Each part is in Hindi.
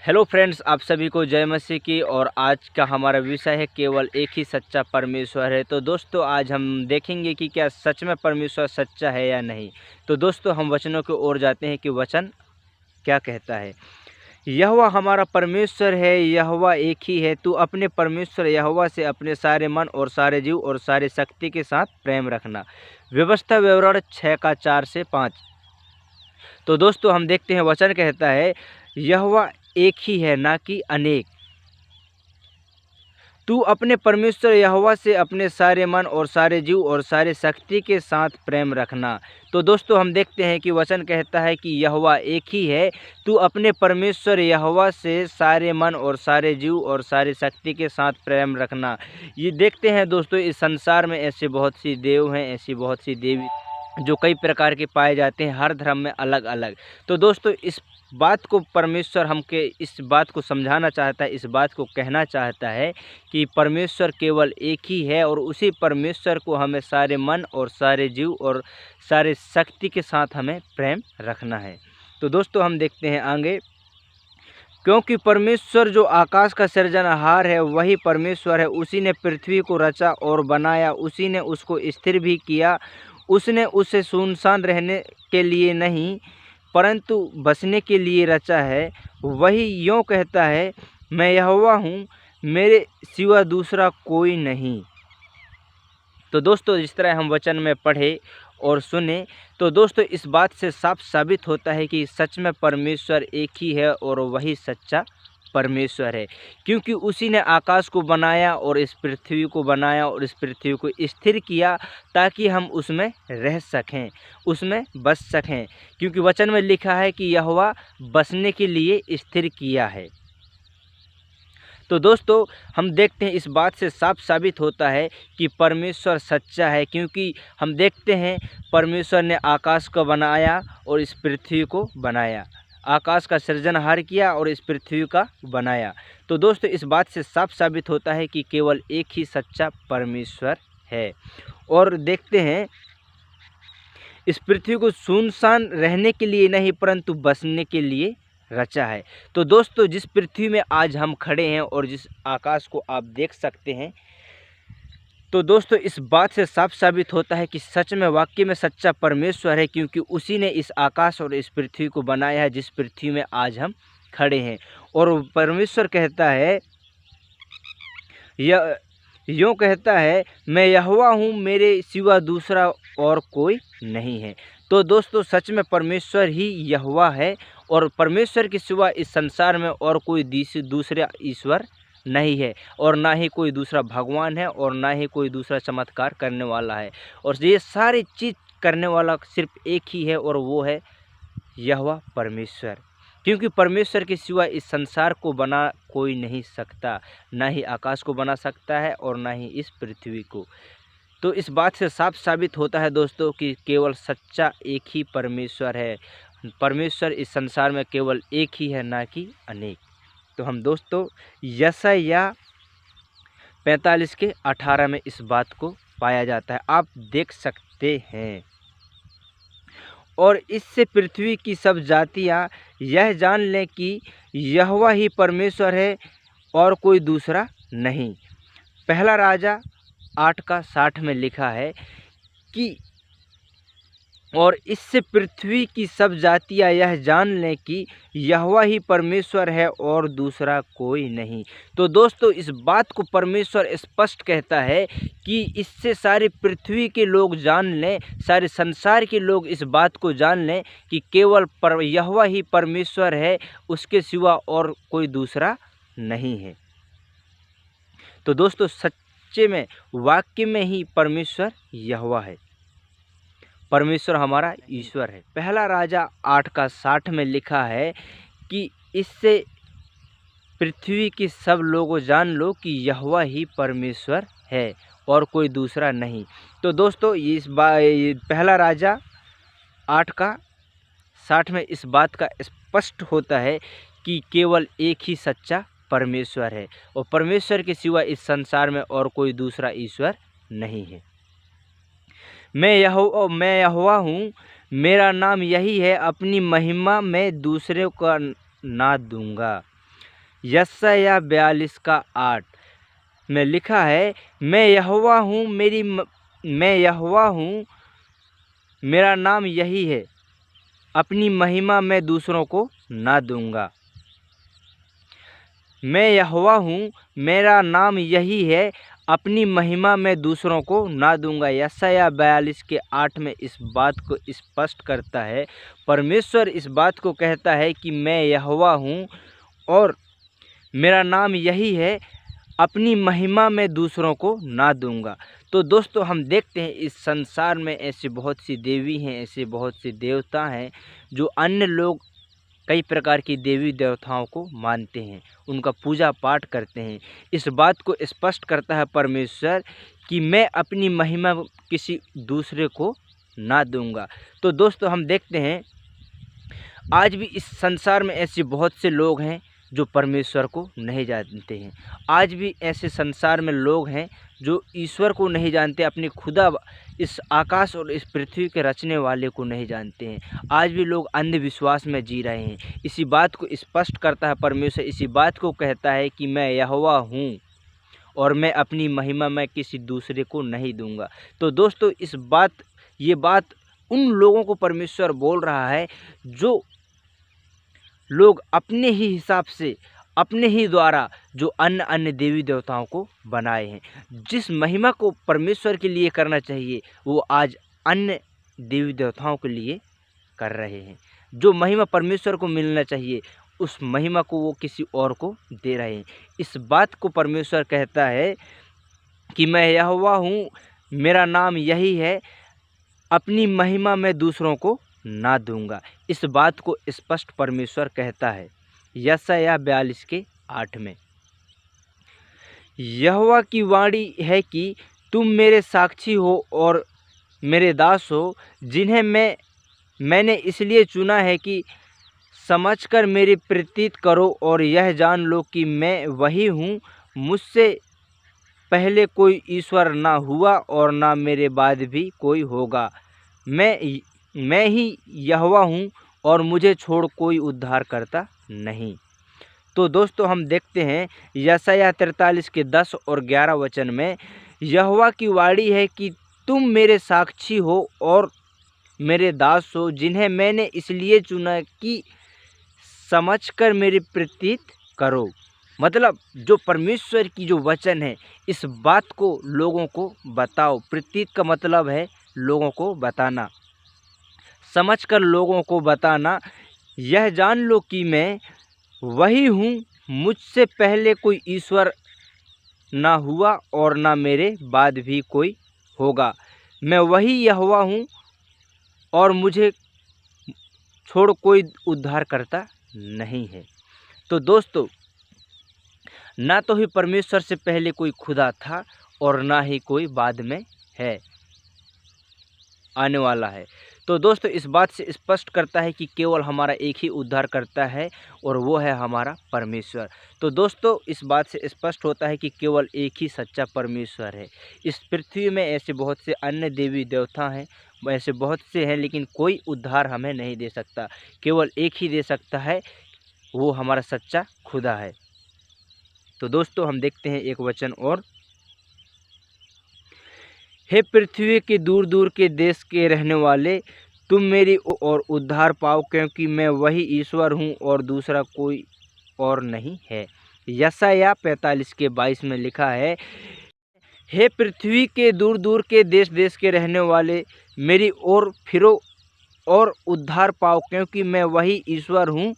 हेलो फ्रेंड्स, आप सभी को जय मसीह की। और आज का हमारा विषय है केवल एक ही सच्चा परमेश्वर है। तो दोस्तों, आज हम देखेंगे कि क्या सच में परमेश्वर सच्चा है या नहीं। तो दोस्तों, हम वचनों की ओर जाते हैं कि वचन क्या कहता है। यहोवा हमारा परमेश्वर है, यहोवा एक ही है। तू अपने परमेश्वर यहोवा से अपने सारे मन और सारे जीव और सारे शक्ति के साथ प्रेम रखना। व्यवस्था विवरण 6 का 4 से 5। तो दोस्तों, हम देखते हैं वचन कहता है यहोवा एक ही है, ना कि अनेक। तू अपने परमेश्वर यहोवा से अपने सारे मन और सारे जीव और सारे शक्ति के साथ प्रेम रखना। तो दोस्तों, हम देखते हैं कि वचन कहता है कि यहोवा एक ही है। तू अपने परमेश्वर यहोवा से सारे मन और सारे जीव और सारे शक्ति के साथ प्रेम रखना। ये देखते हैं दोस्तों, इस संसार में ऐसे बहुत सी देव हैं, ऐसी बहुत सी देवी जो कई प्रकार के पाए जाते हैं, हर धर्म में अलग अलग। तो दोस्तों, इस बात को परमेश्वर हमके इस बात को समझाना चाहता है, इस बात को कहना चाहता है कि परमेश्वर केवल एक ही है और उसी परमेश्वर को हमें सारे मन और सारे जीव और सारे शक्ति के साथ हमें प्रेम रखना है। तो दोस्तों, हम देखते हैं आगे। क्योंकि परमेश्वर जो आकाश का सृजनहार है वही परमेश्वर है। उसी ने पृथ्वी को रचा और बनाया, उसी ने उसको स्थिर भी किया। उसने उसे सुनसान रहने के लिए नहीं परंतु बसने के लिए रचा है। वही यूँ कहता है, मैं यहोवा हूँ, मेरे सिवा दूसरा कोई नहीं। तो दोस्तों, जिस तरह हम वचन में पढ़े और सुने, तो दोस्तों इस बात से साफ साबित होता है कि सच में परमेश्वर एक ही है और वही सच्चा परमेश्वर है। क्योंकि उसी ने आकाश को बनाया और इस पृथ्वी को बनाया और इस पृथ्वी को स्थिर किया ताकि हम उसमें रह सकें, उसमें बस सकें। क्योंकि वचन में लिखा है कि यहोवा बसने के लिए स्थिर किया है। तो दोस्तों, हम देखते हैं इस बात से साफ साबित होता है कि परमेश्वर सच्चा है। क्योंकि हम देखते हैं परमेश्वर ने आकाश को बनाया और इस पृथ्वी को बनाया, आकाश का सृजनहार किया और इस पृथ्वी का बनाया। तो दोस्तों, इस बात से साफ साबित होता है कि केवल एक ही सच्चा परमेश्वर है। और देखते हैं, इस पृथ्वी को सुनसान रहने के लिए नहीं परंतु बसने के लिए रचा है। तो दोस्तों, जिस पृथ्वी में आज हम खड़े हैं और जिस आकाश को आप देख सकते हैं, तो दोस्तों इस बात से साफ साबित होता है कि सच में वाकई में सच्चा परमेश्वर है। क्योंकि उसी ने इस आकाश और इस पृथ्वी को बनाया है जिस पृथ्वी में आज हम खड़े हैं। और परमेश्वर कहता है, यह यूँ कहता है, मैं यहोवा हूँ, मेरे सिवा दूसरा और कोई नहीं है। तो दोस्तों, सच में परमेश्वर ही यहोवा है और परमेश्वर के सिवा इस संसार में और कोई दूसरा ईश्वर नहीं है और ना ही कोई दूसरा भगवान है और ना ही कोई दूसरा चमत्कार करने वाला है। और ये सारी चीज़ करने वाला सिर्फ एक ही है और वो है यहोवा परमेश्वर। क्योंकि परमेश्वर के सिवा इस संसार को बना कोई नहीं सकता, ना ही आकाश को बना सकता है और ना ही इस पृथ्वी को। तो इस बात से साफ साबित होता है दोस्तों कि केवल सच्चा एक ही परमेश्वर है। परमेश्वर इस संसार में केवल एक ही है, ना कि अनेक। तो हम दोस्तों यशायाह 45 के 18 में इस बात को पाया जाता है, आप देख सकते हैं। और इससे पृथ्वी की सब जातियां यह जान लें कि यहोवा ही परमेश्वर है और कोई दूसरा नहीं। पहला राजा 8 का 60 में लिखा है कि और इससे पृथ्वी की सब जातियां यह जान लें कि यहोवा ही परमेश्वर है और दूसरा कोई नहीं। तो दोस्तों, इस बात को परमेश्वर स्पष्ट कहता है कि इससे सारी पृथ्वी के लोग जान लें, सारे संसार के लोग इस बात को जान लें कि केवल यहोवा ही परमेश्वर है, उसके सिवा और कोई दूसरा नहीं है। तो दोस्तों, सच्चे में वाक्य में ही परमेश्वर यहोवा है, परमेश्वर हमारा ईश्वर है। पहला राजा 8 का 60 में लिखा है कि इससे पृथ्वी के सब लोगों जान लो कि यहोवा ही परमेश्वर है और कोई दूसरा नहीं। तो दोस्तों, ये पहला राजा 8 का 60 में इस बात का स्पष्ट होता है कि केवल एक ही सच्चा परमेश्वर है और परमेश्वर के सिवा इस संसार में और कोई दूसरा ईश्वर नहीं है। मैं यहोवा हूँ, मेरा नाम यही है, अपनी महिमा मैं दूसरे को ना दूंगा। यशायाह 42 का 8 में लिखा है, मैं यहोवा हूँ, मैं यहोवा हूँ, मेरा नाम यही है, अपनी महिमा मैं दूसरों को ना दूंगा। मैं यहोवा हूँ, मेरा नाम यही है, अपनी महिमा मैं दूसरों को ना दूंगा। यशायाह 42 के 8 में इस बात को स्पष्ट करता है। परमेश्वर इस बात को कहता है कि मैं यहोवा हूँ और मेरा नाम यही है, अपनी महिमा मैं दूसरों को ना दूंगा। तो दोस्तों, हम देखते हैं इस संसार में ऐसे बहुत सी देवी हैं, ऐसे बहुत से देवता हैं जो अन्य लोग कई प्रकार की देवी देवताओं को मानते हैं, उनका पूजा पाठ करते हैं। इस बात को स्पष्ट करता है परमेश्वर कि मैं अपनी महिमा किसी दूसरे को ना दूंगा। तो दोस्तों, हम देखते हैं आज भी इस संसार में ऐसे बहुत से लोग हैं जो परमेश्वर को नहीं जानते हैं। आज भी ऐसे संसार में लोग हैं जो ईश्वर को नहीं जानते, अपने खुदा इस आकाश और इस पृथ्वी के रचने वाले को नहीं जानते हैं। आज भी लोग अंधविश्वास में जी रहे हैं। इसी बात को स्पष्ट करता है परमेश्वर, इसी बात को कहता है कि मैं यहोवा हूँ और मैं अपनी महिमा मैं किसी दूसरे को नहीं दूंगा। तो दोस्तों, ये बात उन लोगों को परमेश्वर बोल रहा है जो लोग अपने ही हिसाब से, अपने ही द्वारा जो अन्य अन्य देवी देवताओं को बनाए हैं। जिस महिमा को परमेश्वर के लिए करना चाहिए वो आज अन्य देवी देवताओं के लिए कर रहे हैं। जो महिमा परमेश्वर को मिलना चाहिए उस महिमा को वो किसी और को दे रहे हैं। इस बात को परमेश्वर कहता है कि मैं यहोवा हूँ, मेरा नाम यही है, अपनी महिमा मैं दूसरों को ना दूंगा। इस बात को स्पष्ट परमेश्वर कहता है यशायाह 42 के 8 में। यहोवा की वाणी है कि तुम मेरे साक्षी हो और मेरे दास हो, जिन्हें मैंने इसलिए चुना है कि समझकर मेरी प्रीति करो और यह जान लो कि मैं वही हूँ। मुझसे पहले कोई ईश्वर ना हुआ और ना मेरे बाद भी कोई होगा। मैं ही यहोवा हूँ और मुझे छोड़ कोई उद्धार करता नहीं। तो दोस्तों, हम देखते हैं यशायाह 43 के 10 और 11 वचन में, यहोवा की वाणी है कि तुम मेरे साक्षी हो और मेरे दास हो, जिन्हें मैंने इसलिए चुना कि समझकर मेरी प्रीति करो। मतलब जो परमेश्वर की जो वचन है इस बात को लोगों को बताओ। प्रीति का मतलब है लोगों को बताना, समझकर लोगों को बताना। यह जान लो कि मैं वही हूँ, मुझसे पहले कोई ईश्वर ना हुआ और ना मेरे बाद भी कोई होगा। मैं वही यहोवा हूँ और मुझे छोड़ कोई उद्धार करता नहीं है। तो दोस्तों, ना तो ही परमेश्वर से पहले कोई खुदा था और ना ही कोई बाद में है, आने वाला है। तो दोस्तों, इस बात से स्पष्ट करता है कि केवल हमारा एक ही उद्धार करता है और वो है हमारा परमेश्वर। तो दोस्तों, इस बात से स्पष्ट होता है कि केवल एक ही सच्चा परमेश्वर है। इस पृथ्वी में ऐसे बहुत से अन्य देवी देवता हैं, ऐसे बहुत से हैं, लेकिन कोई उद्धार हमें नहीं दे सकता। केवल एक ही दे सकता है, वो हमारा सच्चा खुदा है। तो दोस्तों, हम देखते हैं एक वचन और, हे पृथ्वी के दूर दूर के देश के रहने वाले, तुम मेरी और उद्धार पाओ, क्योंकि मैं वही ईश्वर हूँ और दूसरा कोई और नहीं है। यशायाह 45 के 22 में लिखा है, हे पृथ्वी के दूर दूर के देश देश के रहने वाले, मेरी ओर फिरो और उद्धार पाओ, क्योंकि मैं वही ईश्वर हूँ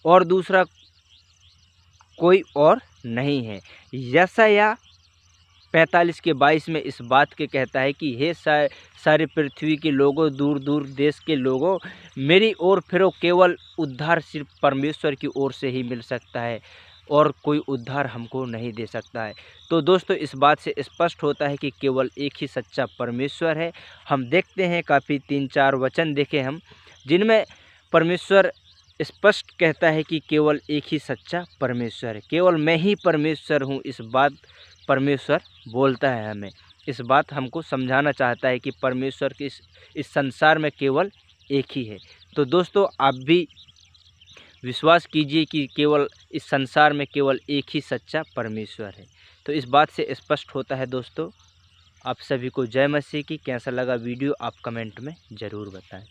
और दूसरा कोई और नहीं है। यशायाह 45 के 22 में इस बात के कहता है कि हे सारे पृथ्वी के लोगों, दूर दूर देश के लोगों, मेरी ओर फिरो। केवल उद्धार सिर्फ परमेश्वर की ओर से ही मिल सकता है और कोई उद्धार हमको नहीं दे सकता है। तो दोस्तों, इस बात से स्पष्ट होता है कि केवल एक ही सच्चा परमेश्वर है। हम देखते हैं काफ़ी 3-4 वचन देखे हम, जिनमें परमेश्वर स्पष्ट कहता है कि केवल एक ही सच्चा परमेश्वर है, केवल मैं ही परमेश्वर हूँ। इस बात परमेश्वर बोलता है हमें, इस बात हमको समझाना चाहता है कि परमेश्वर के इस संसार में केवल एक ही है। तो दोस्तों, आप भी विश्वास कीजिए कि केवल इस संसार में केवल एक ही सच्चा परमेश्वर है। तो इस बात से स्पष्ट होता है दोस्तों। आप सभी को जय मसीह की। कैसा लगा वीडियो आप कमेंट में ज़रूर बताएं।